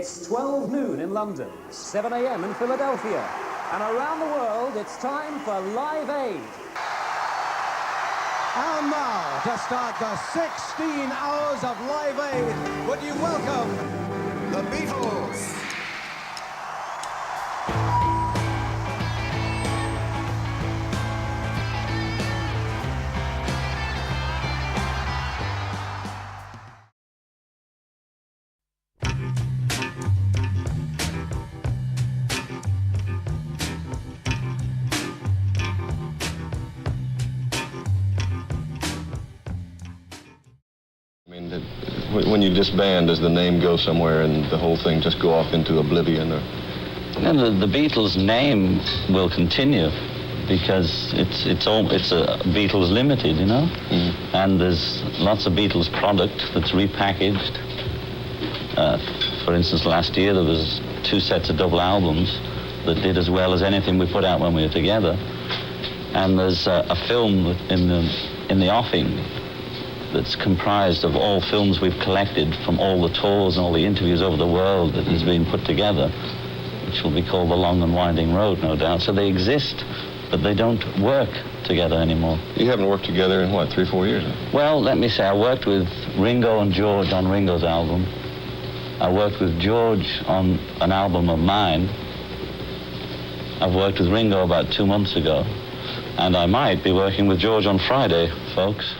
It's 12 noon in London, 7 a.m. in Philadelphia, and around the world, it's time for Live Aid. And now, to start the 16 hours of Live Aid, would you welcome the Beatles? When you disband, does the name go somewhere and the whole thing just go off into oblivion? Or? And the Beatles name will continue because it's a Beatles Limited, you know? Mm-hmm. And there's lots of Beatles product that's repackaged. For instance, last year there was 2 sets of double albums that did as well as anything we put out when we were together. And there's a film in the offing that's comprised of all films we've collected from all the tours and all the interviews over the world that has been put together, which will be called The Long and Winding Road, no doubt. So they exist, but they don't work together anymore. You haven't worked together in, what, 3 or 4 years? Well, let me say, I worked with Ringo and George on Ringo's album. I worked with George on an album of mine. I've worked with Ringo about 2 months ago, and I might be working with George on Friday, folks.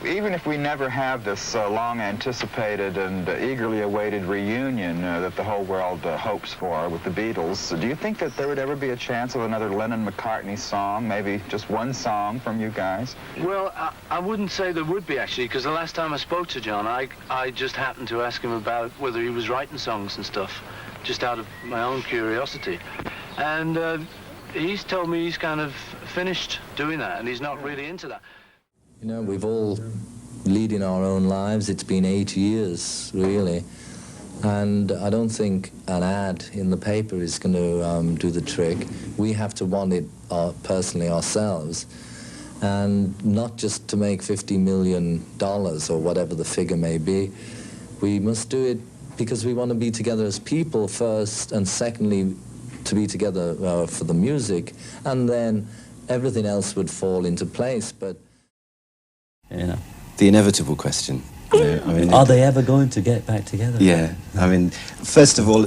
Even if we never have this long-anticipated and eagerly awaited reunion that the whole world hopes for with the Beatles, do you think that there would ever be a chance of another Lennon-McCartney song, maybe just one song from you guys? Well, I wouldn't say there would be, actually, because the last time I spoke to John, I just happened to ask him about whether he was writing songs and stuff, just out of my own curiosity. And he's told me he's kind of finished doing that, and he's not really into that. You know, we've all leading our own lives. It's been 8 years, really. And I don't think an ad in the paper is going to do the trick. We have to want it personally ourselves. And not just to make $50 million or whatever the figure may be. We must do it because we want to be together as people first, and secondly, to be together for the music. And then everything else would fall into place. But Yeah. The inevitable question. You know, I mean, are they ever going to get back together? Yeah. I mean, first of all,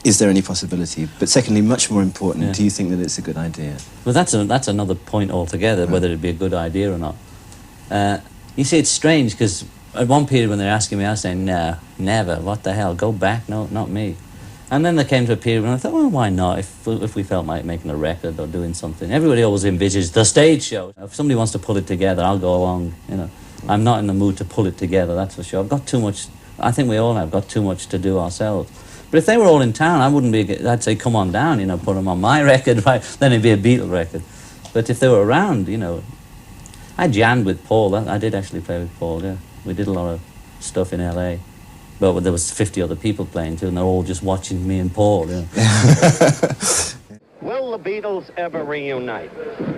is there any possibility? But secondly, much more important, do you think that it's a good idea? Well, that's another point altogether, whether it'd be a good idea or not. You see, it's strange, because at one period when they're asking me, I was saying, no, never, what the hell, go back, no, not me. And then there came to a period when I thought, well, why not, if we felt like making a record or doing something. Everybody always envisages the stage show. If somebody wants to pull it together, I'll go along, you know. I'm not in the mood to pull it together, that's for sure. I've got too much, I think we all have got too much to do ourselves. But if they were all in town, I'd say, come on down, you know, put them on my record, right? Then it'd be a Beatle record. But if they were around, you know, I jammed with Paul. I did actually play with Paul, yeah. We did a lot of stuff in LA. But there was 50 other people playing too, and they're all just watching me and Paul, you know. Will the Beatles ever reunite?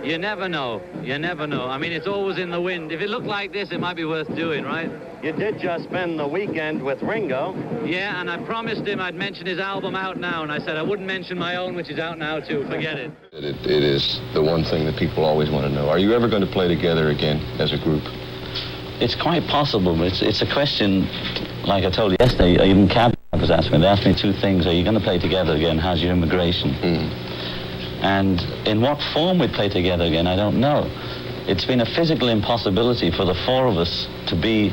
You never know. You never know. I mean, it's always in the wind. If it looked like this, it might be worth doing, right? You did just spend the weekend with Ringo. Yeah, and I promised him I'd mention his album out now, and I said I wouldn't mention my own, which is out now too. Forget it. It is the one thing that people always want to know. Are you ever going to play together again as a group? It's quite possible. It's a question, like I told you yesterday, even Cab was asking me. They asked me 2 things. Are you going to play together again? How's your immigration? And in what form we play together again, I don't know. It's been a physical impossibility for the 4 of us to be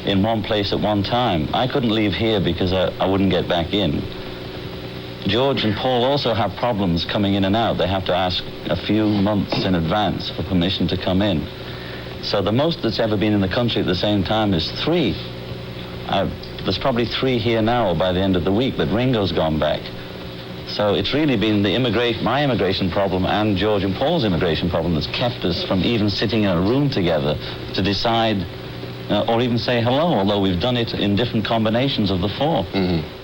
in one place at one time. I couldn't leave here because I wouldn't get back in. George and Paul also have problems coming in and out. They have to ask a few months in advance for permission to come in. So the most that's ever been in the country at the same time is 3. there's probably 3 here now by the end of the week, but Ringo's gone back. So it's really been my immigration problem and George and Paul's immigration problem that's kept us from even sitting in a room together to decide or even say hello, although we've done it in different combinations of the 4. Mm-hmm.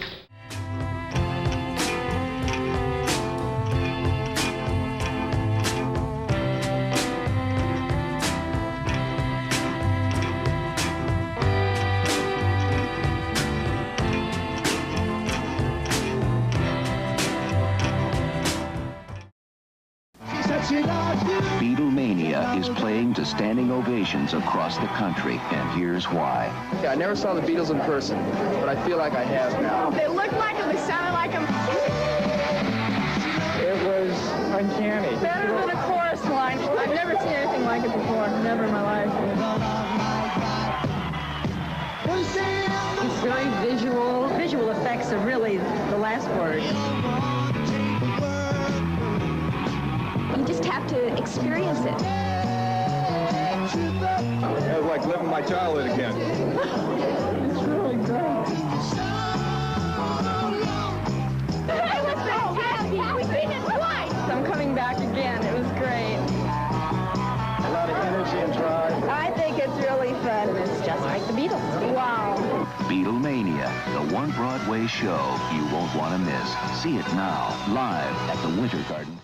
Beatlemania is playing to standing ovations across the country, and here's why. Yeah, I never saw the Beatles in person, but I feel like I have now. They looked like them, they sounded like them. It was uncanny. Better than a chorus line. I've never seen anything like it before, never in my life. It's very visual. Visual effects are really the last word. You just have to experience it. It was like living my childhood again. It's really great. It was fantastic. We've been it twice. I'm coming back again. It was great. A lot of energy and drive. I think it's really fun. It's just like the Beatles. Wow. Beatlemania, the one Broadway show you won't want to miss. See it now, live at the Winter Garden.